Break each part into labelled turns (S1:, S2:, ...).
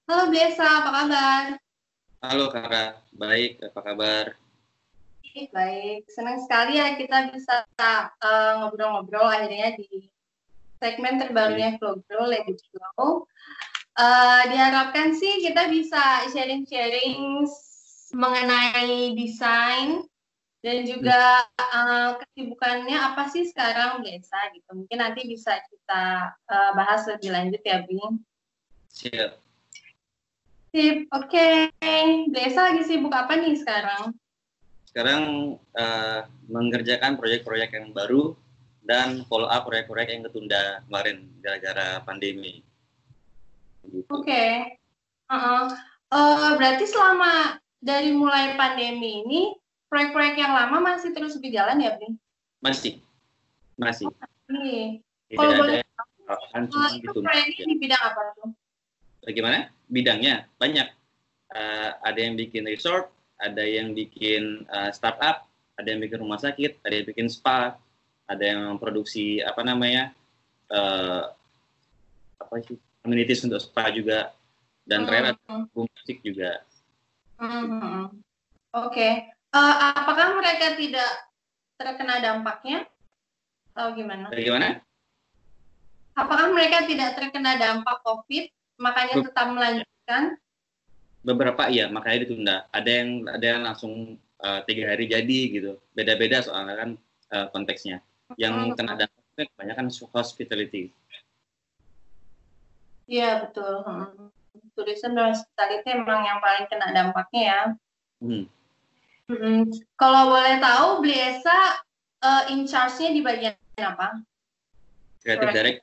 S1: Halo Blesa, apa kabar?
S2: Halo Kakak, baik, apa kabar?
S1: Baik, senang sekali ya kita bisa ngobrol-ngobrol akhirnya di segmen terbarunya Flowgrow, Let It Flow. Diharapkan sih kita bisa sharing-sharing mengenai desain dan juga kesibukannya apa sih sekarang Blesa gitu. Mungkin nanti bisa kita bahas lebih lanjut ya, Bing.
S2: Siap.
S1: Sip, oke. Blesa lagi sibuk apa nih sekarang?
S2: Sekarang mengerjakan proyek-proyek yang baru dan follow up proyek-proyek yang ketunda kemarin gara-gara pandemi. Gitu.
S1: Oke. Berarti selama dari mulai pandemi ini, proyek-proyek yang lama masih terus berjalan ya, Bing?
S2: Masih, masih.
S1: Nih,
S2: Tidak
S1: kalau
S2: ada
S1: boleh
S2: yang kan
S1: tahu,
S2: cuma
S1: itu
S2: ditunda
S1: proyeknya
S2: aja.
S1: di bidang apa tuh?
S2: Bagaimana? Bidangnya banyak. Ada yang bikin resort, ada yang bikin startup, ada yang bikin rumah sakit, ada yang bikin spa, ada yang produksi uh, apa sih amenities untuk spa juga, dan terakhir ada musik juga.
S1: Oke. Apakah mereka tidak terkena dampaknya? Atau gimana?
S2: Bagaimana?
S1: Apakah mereka tidak terkena dampak COVID, makanya tetap melanjutkan?
S2: Beberapa iya, makanya ditunda. Ada yang langsung 3 hari jadi gitu. Beda-beda soalnya kan konteksnya. Yang kena dampaknya kebanyakan hospitality.
S1: Iya, betul. Tourism dan hospitality memang yang paling kena dampaknya ya. Kalau boleh tahu, Bliesa in charge-nya di bagian apa?
S2: Creative direct.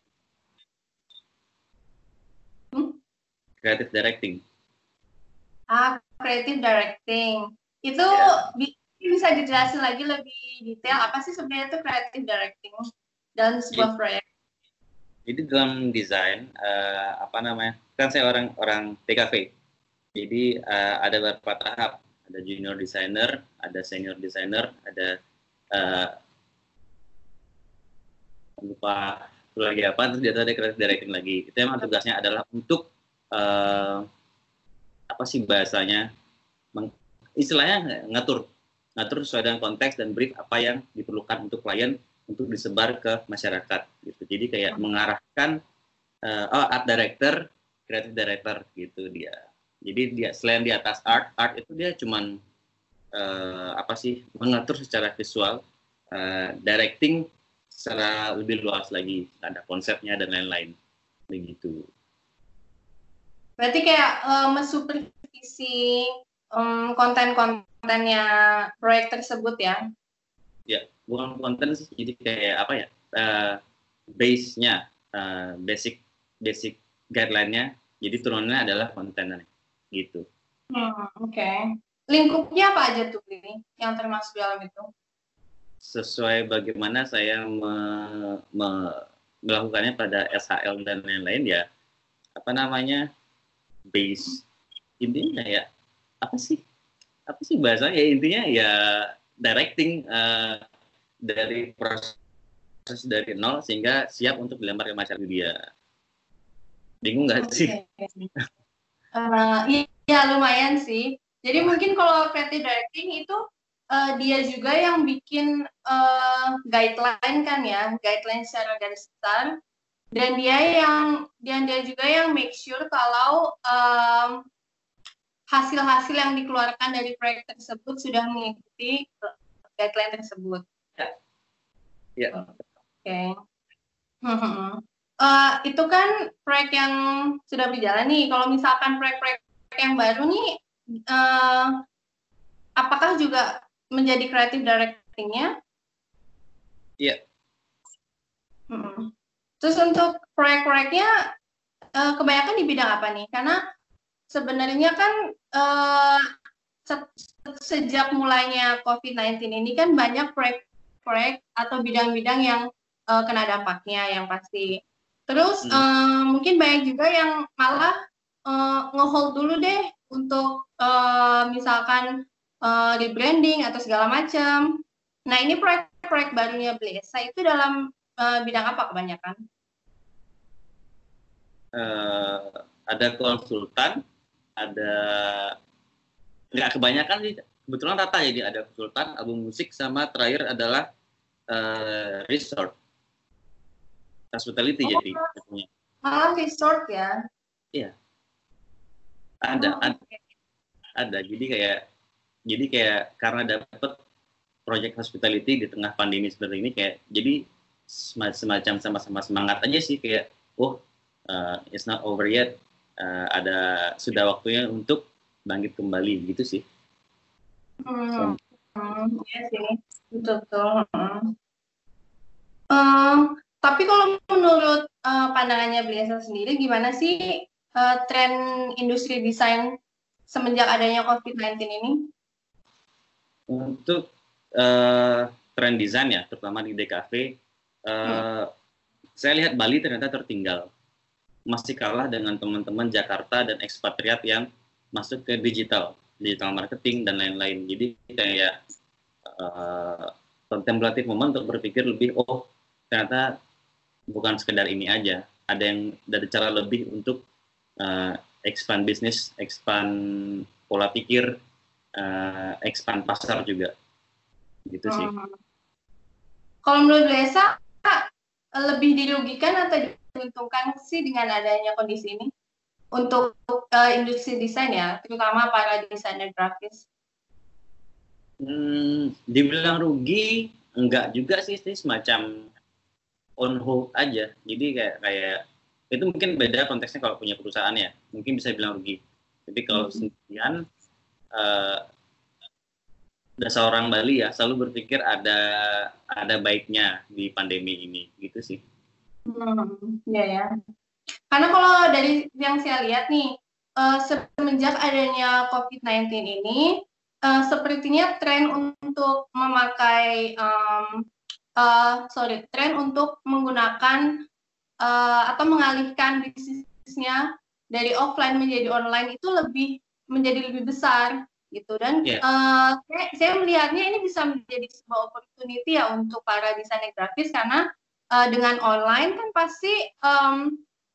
S2: Creative directing.
S1: Creative directing. Itu bisa dijelasin lagi lebih detail apa sih sebenarnya itu creative directing dalam sebuah proyek?
S2: Jadi dalam desain kan saya orang TKV. Jadi ada beberapa tahap. Ada junior designer, ada senior designer, ada lupa lagi apa, terus dia ada creative directing lagi. Itu emang tugasnya adalah untuk apa sih bahasanya, istilahnya ngatur sesuai dengan konteks dan brief apa yang diperlukan untuk klien untuk disebar ke masyarakat gitu. Jadi kayak mengarahkan art director, creative director gitu dia. Jadi dia selain di atas art itu dia cuman mengatur secara visual, directing secara lebih luas lagi, ada konsepnya dan lain-lain begitu.
S1: Berarti kayak mensupervisi konten-kontennya proyek tersebut ya?
S2: Ya, bukan konten sih, jadi kayak apa ya, base-nya, basic guideline-nya, jadi turunannya adalah kontennya gitu.
S1: Oke. Lingkupnya apa aja tuh ini yang termasuk dalam itu?
S2: Sesuai bagaimana saya melakukannya pada SHL dan lain-lain ya, base intinya ya apa sih bahasanya ya, intinya ya directing dari proses dari nol sehingga siap untuk dilempar ke masyarakat dia. Bingung nggak sih?
S1: Iya lumayan sih. Jadi mungkin kalau creative directing itu dia juga yang bikin guideline kan ya, guideline secara garis besar. Dan dia juga yang make sure kalau hasil-hasil yang dikeluarkan dari proyek tersebut sudah mengikuti guideline tersebut.
S2: Ya.
S1: Oke. Itu kan proyek yang sudah berjalan nih. Kalau misalkan proyek-proyek yang baru nih, apakah juga menjadi creative directing-nya?
S2: Iya.
S1: Terus untuk proyek-proyeknya kebanyakan di bidang apa nih? Karena sebenarnya kan sejak mulainya COVID-19 ini kan banyak proyek-proyek atau bidang-bidang yang kena dampaknya yang pasti. Terus mungkin banyak juga yang malah nge-hold dulu deh untuk misalkan rebranding atau segala macam. Nah ini proyek-proyek barunya Blesa itu dalam bidang apa kebanyakan?
S2: Ada konsultan, ada nggak kebanyakan sih, kebetulan rata, jadi ada konsultan, album musik, sama terakhir adalah resort hospitality. Jadi
S1: malah resort ya.
S2: iya, ada
S1: Okay.
S2: ada jadi kayak karena dapat project hospitality di tengah pandemi seperti ini, kayak jadi semacam sama-sama semangat aja sih, kayak it's not over yet, sudah waktunya untuk bangkit kembali gitu sih.
S1: Iya sih, betul. Tapi kalau menurut pandangannya Bliasa sendiri, gimana sih tren industri desain semenjak adanya COVID-19 ini?
S2: Untuk tren desain ya, terutama di DKV, saya lihat Bali ternyata tertinggal. Masih kalah dengan teman-teman Jakarta dan ekspatriat yang masuk ke digital marketing dan lain-lain. Jadi kayak kontemplatif moment untuk berpikir lebih, ternyata bukan sekedar ini aja, ada yang dari cara lebih untuk expand bisnis, expand pola pikir, expand pasar juga, gitu sih.
S1: Kalau menurut Bliasa, lebih dirugikan atau diuntungkan sih dengan adanya kondisi ini untuk industri desain ya, terutama para desainer grafis?
S2: Dibilang rugi enggak juga sih, semacam on hold aja. Jadi kayak itu mungkin beda konteksnya kalau punya perusahaan ya, mungkin bisa bilang rugi. Tapi kalau sendirian, dasar orang Bali ya selalu berpikir ada baiknya di pandemi ini, gitu sih.
S1: Iya ya. Karena kalau dari yang saya lihat nih, semenjak adanya COVID-19 ini, sepertinya tren untuk memakai tren untuk menggunakan atau mengalihkan bisnisnya dari offline menjadi online itu menjadi lebih besar gitu. Dan saya melihatnya ini bisa menjadi sebuah opportunity ya untuk para desainer grafis, karena dengan online kan pasti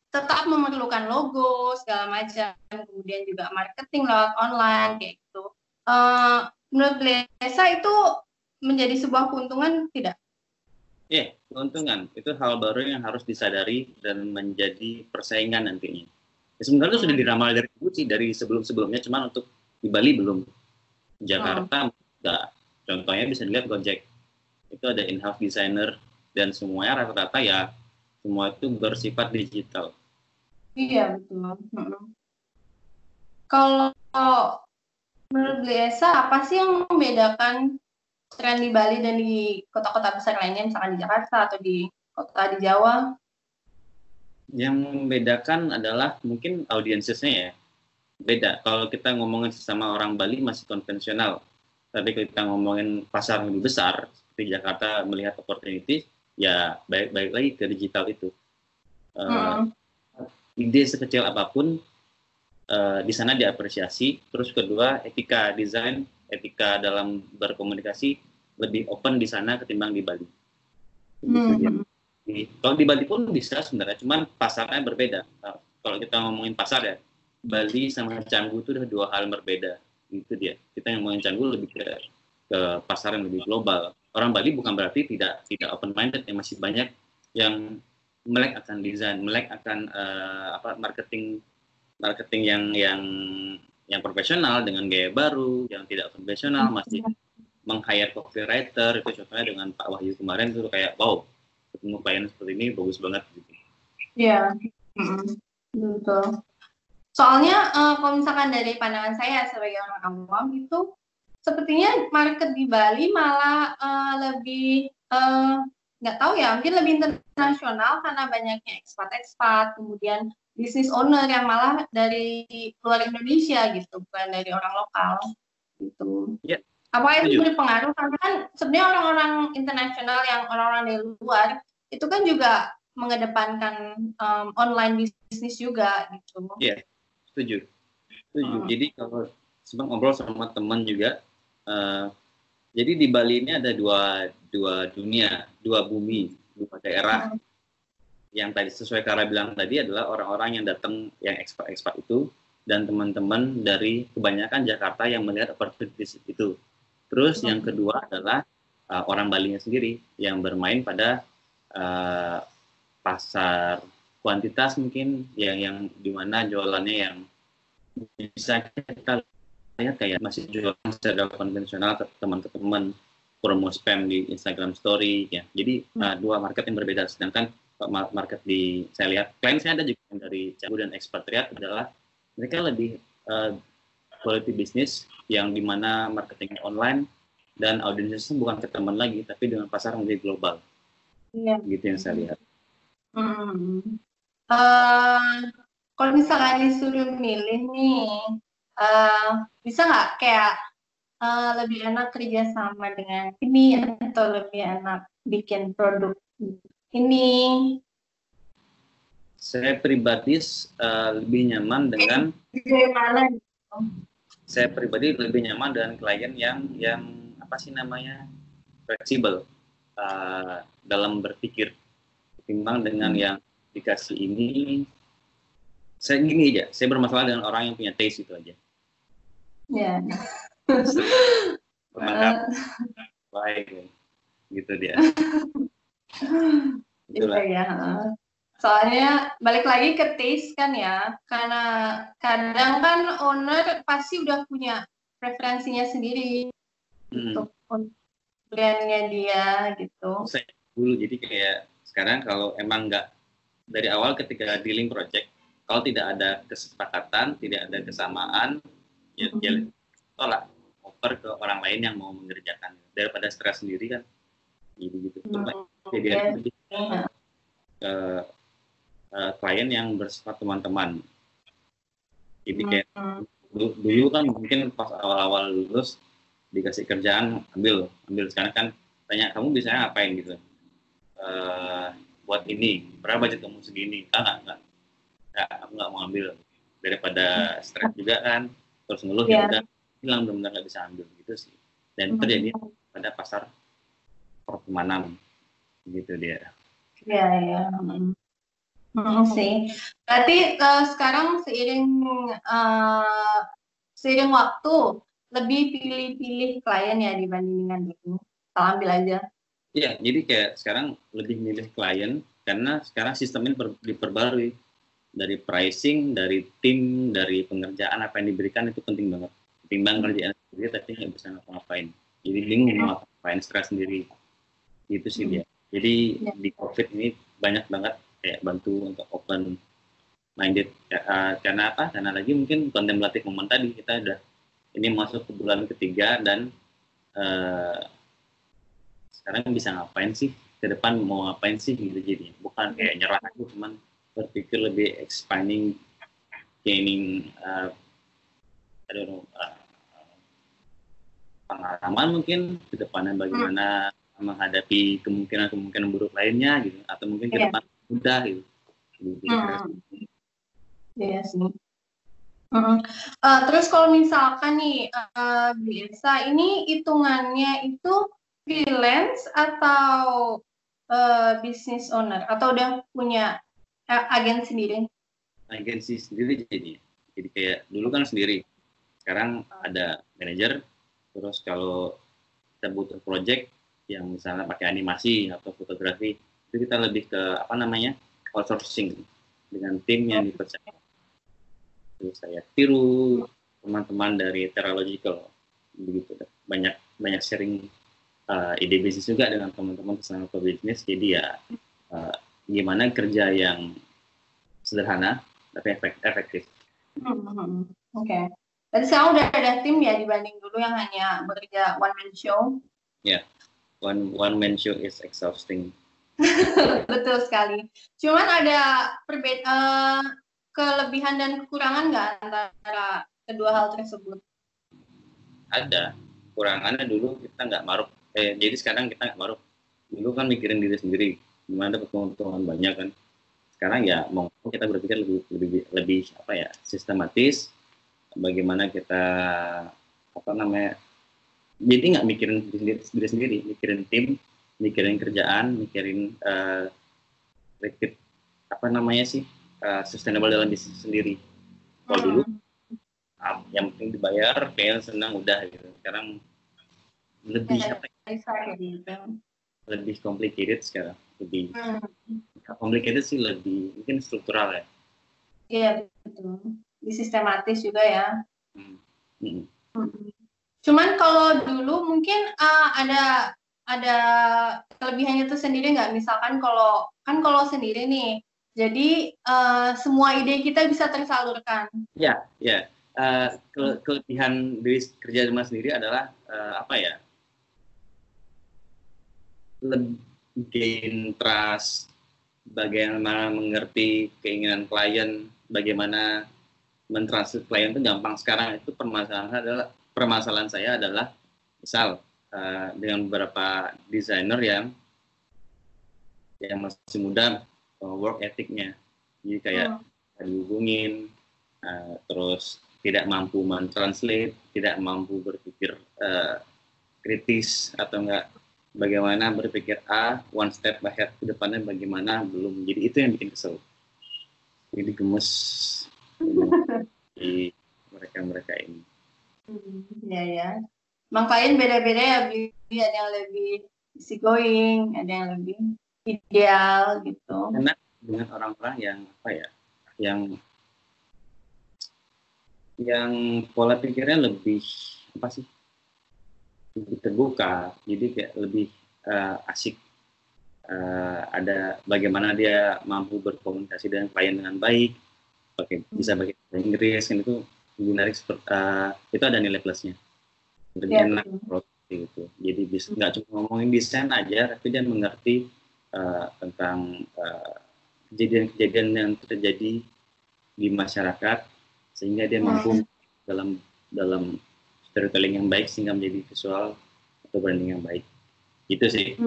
S1: tetap memerlukan logo segala macam, kemudian juga marketing lewat online kayak gitu. Menurut Bliasa itu menjadi sebuah keuntungan tidak?
S2: Iya, keuntungan. Itu hal baru yang harus disadari dan menjadi persaingan nantinya. Ya, sebenarnya itu sudah diramal dari sebelum-sebelumnya, cuman untuk di Bali belum. Jakarta enggak. Contohnya bisa dilihat Gojek. Itu ada in-house designer dan semuanya rata-rata ya semua itu bersifat digital.
S1: Iya, betul. Kalau menurut Bliasa, apa sih yang membedakan tren di Bali dan di kota-kota besar lainnya, misalkan di Jakarta atau di kota di Jawa?
S2: Yang membedakan adalah mungkin audiensnya ya. Beda. Kalau kita ngomongin sesama orang Bali masih konvensional. Tapi kalau kita ngomongin pasar yang lebih besar, seperti Jakarta melihat opportunity, ya baik lagi ke digital itu. Ide sekecil apapun, di sana diapresiasi. Terus kedua, etika desain, etika dalam berkomunikasi lebih open di sana ketimbang di Bali. Kalau di Bali pun bisa sebenarnya, cuman pasarnya berbeda. Kalau kita ngomongin pasar ya, Bali sama Canggu itu udah dua hal berbeda. Itu dia. Kita ngomongin Canggu lebih ke pasar yang lebih global. Orang Bali bukan berarti tidak open minded, yang masih banyak yang melek akan desain, melek akan marketing yang profesional dengan gaya baru, yang tidak konvensional, masih meng-hire copywriter. Itu contohnya dengan Pak Wahyu kemarin, itu kayak wow, ketemu klien seperti ini bagus banget gitu.
S1: Iya, betul. Soalnya kalau misalkan dari pandangan saya sebagai orang awam itu sepertinya market di Bali malah lebih nggak tahu ya, mungkin lebih internasional karena banyaknya ekspat, kemudian business owner yang malah dari luar Indonesia gitu, bukan dari orang lokal gitu.
S2: Ya,
S1: apa itu berpengaruh? Karena kan sebenarnya orang-orang internasional yang orang-orang dari luar itu kan juga mengedepankan online bisnis juga gitu.
S2: Iya, setuju. Jadi kalau sempat ngobrol sama teman juga, jadi di Bali ini ada dua dunia, dua bumi, dua daerah. Yang tadi sesuai Kara bilang tadi adalah orang-orang yang datang, yang ekspat itu dan teman-teman dari kebanyakan Jakarta yang melihat opportunities itu. Terus yang kedua adalah orang Balinya sendiri yang bermain pada pasar kuantitas mungkin yang dimana jualannya yang bisa kita lihat kayak masih jualan secara konvensional ke teman-teman, promo spam di Instagram Story ya. Jadi dua market yang berbeda. Sedangkan market saya lihat klien saya ada juga yang dari Cebu dan ekspatriat adalah mereka lebih quality business yang dimana marketing online dan audiensnya bukan ke teman lagi tapi dengan pasar yang lebih global. Gitu yang saya lihat.
S1: Kalau misalkan disuruh milih nih, bisa nggak kayak lebih enak kerja sama dengan ini atau lebih enak bikin produk ini?
S2: Saya pribadi lebih nyaman dengan saya pribadi lebih nyaman dengan klien yang apa sih namanya fleksibel dalam berpikir ketimbang dengan yang dikasih ini. Saya gini aja, saya bermasalah dengan orang yang punya taste itu aja.
S1: Ya.
S2: Baik, gitu dia.
S1: Itulah ya. Soalnya balik lagi ke taste kan ya, karena kadang kan owner pasti udah punya preferensinya sendiri untuk brandnya dia gitu.
S2: Saya dulu jadi kayak sekarang kalau emang nggak dari awal ketika dealing project, kalau tidak ada kesepakatan, tidak ada kesamaan, ya tolak oper ke orang lain yang mau mengerjakan daripada stres sendiri kan. Gitu. Jadi ke klien yang bersifat teman-teman. Jadi kayak dulu kan mungkin pas awal-awal lulus dikasih kerjaan ambil sekarang kan tanya kamu bisa ngapain gitu. Buat ini berapa budget kamu segini? Enggak, aku nggak mau ambil daripada stres juga kan terus ngeluh ya udah bilang benar-benar nggak bisa ambil gitu sih dan terjadi pada pasar pertemanan gitu dia.
S1: Ya. Sih. Berarti sekarang seiring waktu lebih pilih-pilih klien ya dibandingkan dulu. Ambil aja.
S2: Iya, jadi kayak sekarang lebih milih klien karena sekarang sistemnya diperbarui dari pricing, dari tim, dari pengerjaan apa yang diberikan itu penting banget. Ketimbang kerjaan sendiri tapi nggak bisa ngapa-ngapain. Jadi bingung mau ngapain, stres sendiri. Gitu sih dia. Jadi di COVID ini banyak banget kayak bantu untuk open minded karena apa? Karena lagi mungkin kontemplatif momen tadi kita udah ini masuk ke bulan ketiga dan sekarang bisa ngapain sih? Ke depan mau ngapain sih gitu jadi. Bukan kayak nyerah aja cuman berpikir lebih expanding, gaining pengalaman mungkin ke depannya bagaimana menghadapi kemungkinan buruk lainnya gitu atau mungkin ke depan mudah gitu.
S1: Iya sih. Terus kalau misalkan nih biasa ini hitungannya itu freelance atau business owner atau udah punya agen sendiri?
S2: Agensi sendiri jadi kayak dulu kan sendiri, sekarang ada manajer. Terus kalau kita butuh project yang misalnya pakai animasi atau fotografi itu kita lebih ke apa namanya outsourcing dengan tim yang dipercaya. Terus saya tiru teman-teman dari Teralogical begitu, banyak sharing ide bisnis juga dengan teman-teman sama pebisnis. Jadi ya gimana kerja yang sederhana tapi efektif.
S1: Oke. Berarti sekarang udah ada tim ya dibanding dulu yang hanya bekerja one man show.
S2: Ya, one man show is exhausting.
S1: Betul sekali. Cuman ada kelebihan dan kekurangan nggak antara kedua hal tersebut?
S2: Ada. Kurangannya dulu kita nggak maruk. Jadi sekarang kita nggak maruk. Dulu kan mikirin diri sendiri, gimana dapat keuntungan banyak kan. Sekarang ya mau kita berpikir lebih apa ya sistematis. Bagaimana kita apa namanya? Jadi nggak mikirin diri sendiri, mikirin tim, mikirin kerjaan, mikirin apa namanya sih sustainable dalam bisnis sendiri. Kalau dulu yang penting dibayar, kayaknya senang udah gitu. Sekarang lebih
S1: Ya,
S2: apa ya,
S1: bisa kayak gitu.
S2: lebih complicated sekarang, lebih complicated sih, lebih mungkin struktural ya.
S1: Iya, betul. Di sistematis juga ya.
S2: Hmm. Hmm.
S1: Cuman kalau dulu mungkin ada kelebihannya itu sendiri nggak? Misalkan kalau sendiri nih, jadi semua ide kita bisa tersalurkan.
S2: Ya, ya. Kelebihan dari kerja rumah sendiri adalah apa ya? Lebih gain trust, bagaimana mengerti keinginan klien, bagaimana mentranslate klien itu gampang. Sekarang itu permasalahan saya adalah misal dengan beberapa desainer yang masih muda, work ethicnya, jadi kayak dihubungin, terus tidak mampu mentranslate, tidak mampu berpikir kritis atau enggak, bagaimana berpikir A one step ahead ke depannya bagaimana belum, jadi itu yang bikin kesel, jadi gemes di mereka ini.
S1: Ya ya. Emang klien beda-beda ya, ada yang lebih easy going, ada yang lebih ideal gitu.
S2: Enak dengan orang-orang yang apa ya, yang pola pikirnya lebih apa sih, lebih terbuka, jadi kayak lebih asik, ada bagaimana dia mampu berkomunikasi dengan klien dengan baik, bisa pakai bahasa Inggris, kan itu lebih menarik, itu ada nilai plusnya, lebih enak gitu. Jadi bisa nggak cuma ngomongin desain aja, tapi dia mengerti tentang kejadian-kejadian yang terjadi di masyarakat, sehingga dia mampu dalam storytelling yang baik sehingga menjadi visual atau branding yang baik. Itu sih.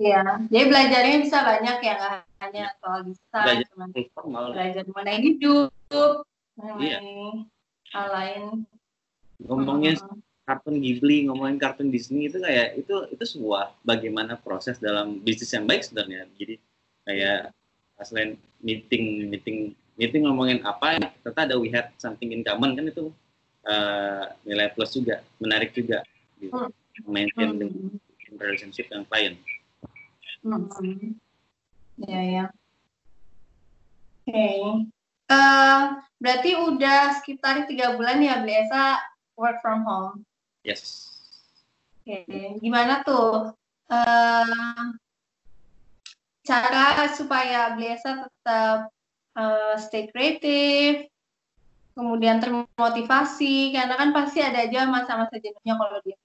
S1: Iya, jadi belajarnya bisa banyak ya, nggak hanya soal desain, cuma belajar mengenai hidup, mengenai hal lain.
S2: Ngomongin kartun Ghibli, ngomongin kartun Disney itu kayak itu sebuah bagaimana proses dalam bisnis yang baik sebenarnya. Jadi kayak selain meeting ngomongin apa, ternyata ada we had something in common, kan itu nilai plus juga, menarik juga gitu. Maintain relationship dengan klien.
S1: Ya ya. Oke. Berarti udah sekitar 3 bulan ya biasa work from home.
S2: Yes.
S1: Oke. Gimana tuh cara supaya biasa tetap stay kreatif, kemudian termotivasi, karena kan pasti ada aja masa-masa jenuhnya kalau dia